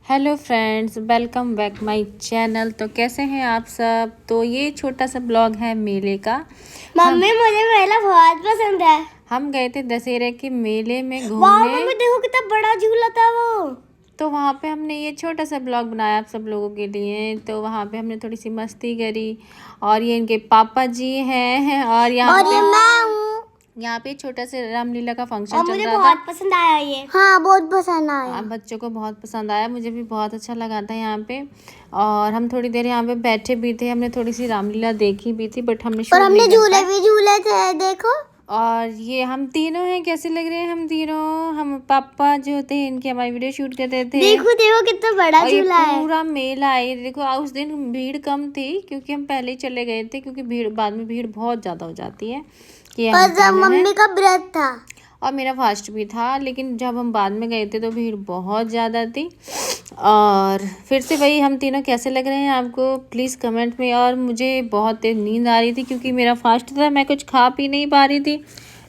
Hello friends, welcome back my channel. तो कैसे हैं आप सब। तो ये छोटा सा ब्लॉग है मेले का। मम्मी मुझे मेला बहुत पसंद है। हम गए थे दशहरे के मेले में वाह घूमने। मम्मी देखो कितना बड़ा झूला था वो। तो वहाँ पे हमने ये छोटा सा ब्लॉग बनाया आप सब लोगों के लिए। तो वहाँ पे हमने थोड़ी सी मस्ती करी। और ये इनके पापा जी हैं और और ये मैं हूँ। यहाँ पे छोटा सा रामलीला का और फंक्शन चल मुझे रहा था। बहुत पसंद आया ये। हाँ बहुत पसंद आया। बच्चों को बहुत पसंद आया, मुझे भी बहुत अच्छा लगा था यहाँ पे। और हम थोड़ी देर यहाँ पे बैठे भी थे, हमने थोड़ी सी रामलीला देखी भी थी, बट हमने और शूट हमने नहीं कर झूले पाए। भी झूले थे देखो। और ये हम तीनों हैं, कैसे लग रहे हैं हम तीनों। हम पापा जो थे इनकी हमारी वीडियो शूट कर रहे थे। देखो देखो कितना बड़ा और ये झूला है। पूरा मेला है। देखो उस दिन भीड़ कम थी क्योंकि हम पहले ही चले गए थे, क्योंकि भीड़ बाद में भीड़ बहुत ज़्यादा हो जाती है। कि हम और जब तीनों हैं मम्मी का व्रत था। और मेरा फास्ट भी था, लेकिन जब हम बाद में गए थे तो भीड़ बहुत ज़्यादा थी। और फिर से वही, हम तीनों कैसे लग रहे हैं आपको प्लीज़ कमेंट में। और मुझे बहुत तेज नींद आ रही थी क्योंकि मेरा फास्ट था, मैं कुछ खा पी नहीं पा रही थी,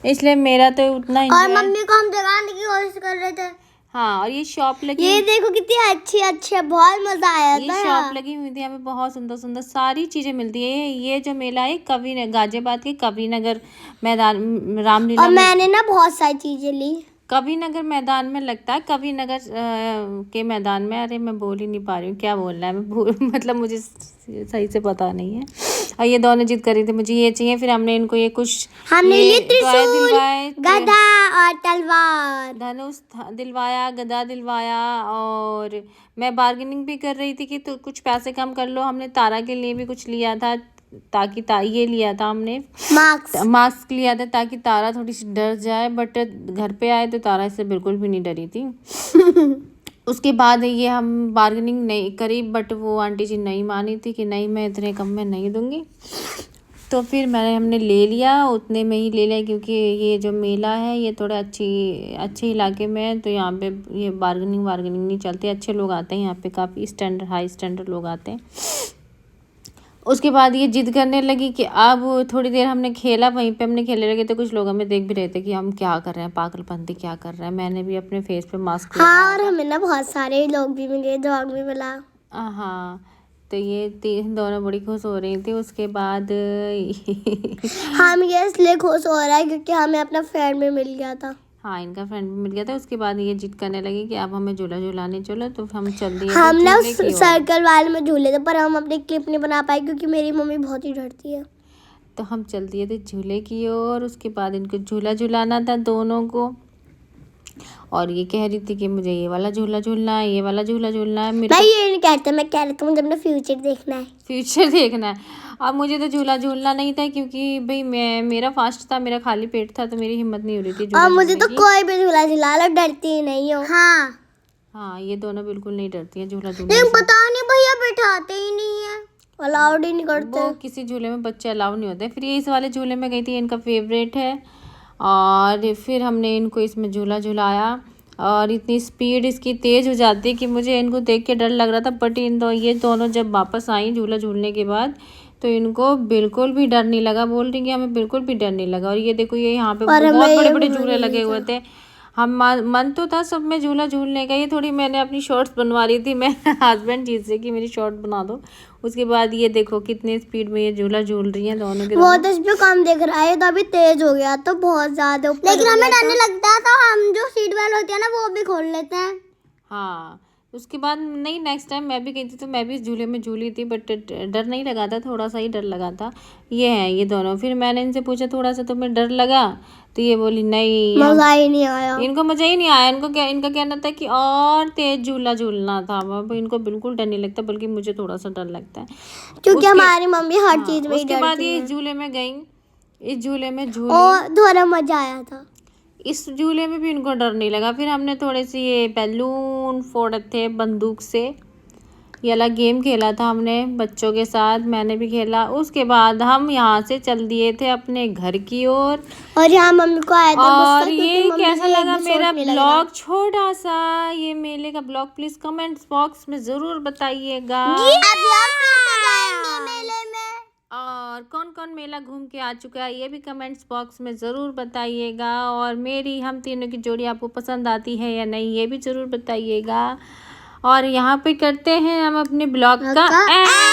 इसलिए मेरा तो उतना और एंजॉय। मम्मी को हम जगाने की कोशिश कर रहे थे। हाँ, और ये शॉप लगी, ये देखो कितनी अच्छी अच्छी है, बहुत मजा आया ये था शॉप यहाँ। लगी हुई थी यहाँ पे, बहुत सुंदर सुंदर सारी चीज़ें मिलती है। ये जो मेला है कवि गाजियाबाद के कवि नगर मैदान और रामलीला में, मैंने ना बहुत सारी चीजें ली। कवि नगर मैदान में लगता है। कवि नगर के मैदान में, अरे मैं बोल ही नहीं पा रही हूँ क्या बोलना है, मतलब मुझे सही से पता नहीं है। और ये दोनों जिद कर रही थी मुझे ये चाहिए, फिर हमने इनको ये कुछ हमने ये लिए टॉय त्रिशूल, दिलवाए, गदा और तलवार। धनुष दिलवाया, गदा दिलवाया। और मैं बार्गेनिंग भी कर रही थी कि तो कुछ पैसे कम कर लो। हमने तारा के लिए भी कुछ लिया था, ताकि ये लिया था हमने मास्क लिया था ताकि तारा थोड़ी सी डर जाए, बट घर पे आए तो तारा इससे बिल्कुल भी नहीं डरी थी। उसके बाद ये हम बार्गेनिंग नहीं करी, बट वो आंटी जी नहीं मानी थी कि नहीं मैं इतने कम में नहीं दूंगी। तो फिर हमने ले लिया, उतने में ही ले लिया, क्योंकि ये जो मेला है ये थोड़ा अच्छे इलाके में है, तो यहाँ पे ये बार्गेनिंग नहीं चलती। अच्छे लोग आते हैं यहाँ पे, काफ़ी स्टैंडर्ड हाई स्टैंडर्ड लोग आते हैं। उसके बाद ये जिद करने लगी कि अब थोड़ी देर हमने खेला, वहीं पे हमने खेलने लगे तो कुछ लोग हमें देख भी रहे थे कि हम क्या कर रहे हैं, पागलपंती क्या कर रहे हैं। मैंने भी अपने फेस पे मास्क हाँ, और हमें ना बहुत सारे लोग भी मिले, डॉग भी मिला। हाँ, तो ये तीन दोनों बड़ी खुश हो रही थी। उसके बाद हम ये इसलिए खुश हो रहा है क्योंकि हमें अपना फ्रेंड में मिल गया था। हाँ, इनका फ्रेंड भी मिल गया था। उसके बाद ये जिद करने लगी कि अब हमें झूला झूलाने चलो, तो हम चल दिए हम ना झूले की ओर। सर्कल वाले में झूले थे, पर हम अपनी क्लिप नहीं बना पाए क्योंकि मेरी मम्मी बहुत ही डरती है। तो हम चल दिए थे झूले की ओर। उसके बाद इनको झूला झूलाना था दोनों को, और ये कह रही थी कि मुझे ये वाला झूला झूलना है, ये वाला झूला झूलना है। मेरे मैं को ये नहीं कहता, मैं कह रही थी मुझे अपना फ्यूचर देखना है। फ्यूचर देखना है। अब मुझे तो झूला झूलना नहीं था क्योंकि भाई मेरा फास्ट था, मेरा खाली पेट था, तो मेरी हिम्मत नहीं हो रही थी झूला और मुझे झूलने तो की। कोई भी झूला झूला लो, डरती ही नहीं हो। हाँ, हाँ, ये दोनों बिल्कुल नहीं डरती हैं झूला झूलने लेकिन से। पता नहीं भैया बैठाते ही नहीं है, अलाउड ही नहीं करते। वो किसी झूले में बच्चे अलाउ नहीं होते। फिर ये इस वाले झूले में गई थी, इनका फेवरेट है। और फिर हमने इनको इसमें झूला झुलाया, और इतनी स्पीड इसकी तेज़ हो जाती है कि मुझे इनको देख के डर लग रहा था। बट ये दोनों जब वापस आई झूला झूलने के बाद, तो इनको बिल्कुल भी डर नहीं लगा। बोल रही कि हमें बिल्कुल भी डर नहीं लगा। और ये देखो, ये यहाँ पे बहुत बड़े बड़े झूले लगे हुए थे। हम मन तो था सब में झूला झूलने का। ये थोड़ी मैंने अपनी शॉर्ट्स बनवा रही थी, मैं हस्बैंड जी से कि मेरी शॉर्ट बना दो। उसके बाद ये देखो कितने स्पीड में ये झूला झूल रही हैं दोनों के बहुत दोनों। इस पे कम दिख रहा है, तो अभी तेज हो गया तो बहुत ज्यादा ऊपर, लेकिन हमें डरने लगता है तो हम जो सीट बेल्ट होती है ना वो भी खोल लेते हैं। हाँ, उसके बाद नहीं, नेक्स्ट टाइम मैं भी गई थी तो मैं भी इस झूले में झूली थी, बट डर नहीं लगा था, थोड़ा सा ही डर लगा था। ये हैं ये दोनों। फिर मैंने इनसे पूछा थोड़ा सा तुम्हें डर लगा, तो ये बोली नहीं, मजा ही नहीं आया। इनको मज़ा ही नहीं आया। इनका कहना था कि और तेज झूला झूलना था। अब इनको बिल्कुल डर नहीं लगता, बल्कि मुझे थोड़ा सा डर लगता है क्योंकि हमारी मम्मी हर चीज में ही उसके बाद डरती ये है। इस झूले में गई, इस झूले में झूली, और थोड़ा मजा आया था। इस झूले में भी इनको डर नहीं लगा। फिर हमने थोड़े से ये बैलून फोड़े थे बंदूक से, ये वाला गेम खेला था हमने बच्चों के साथ, मैंने भी खेला। उसके बाद हम यहाँ से चल दिए थे अपने घर की ओर। और यहाँ मम्मी को आया था गुस्सा और क्योंकि ये मम्मी कैसा से एक लगा भी मेरा शॉट नहीं लग रहा। ब्लॉग, छोटा सा ये मेले का ब्लॉग, प्लीज कमेंट्स बॉक्स में ज़रूर बताइएगा। अभी हम फिर से जाएंगे मेले में। और कौन कौन मेला घूम के आ चुका है ये भी कमेंट्स बॉक्स में ज़रूर बताइएगा। और मेरी हम तीनों की जोड़ी आपको पसंद आती है या नहीं ये भी ज़रूर बताइएगा। और यहाँ पे करते हैं हम अपने ब्लॉग का का एंड।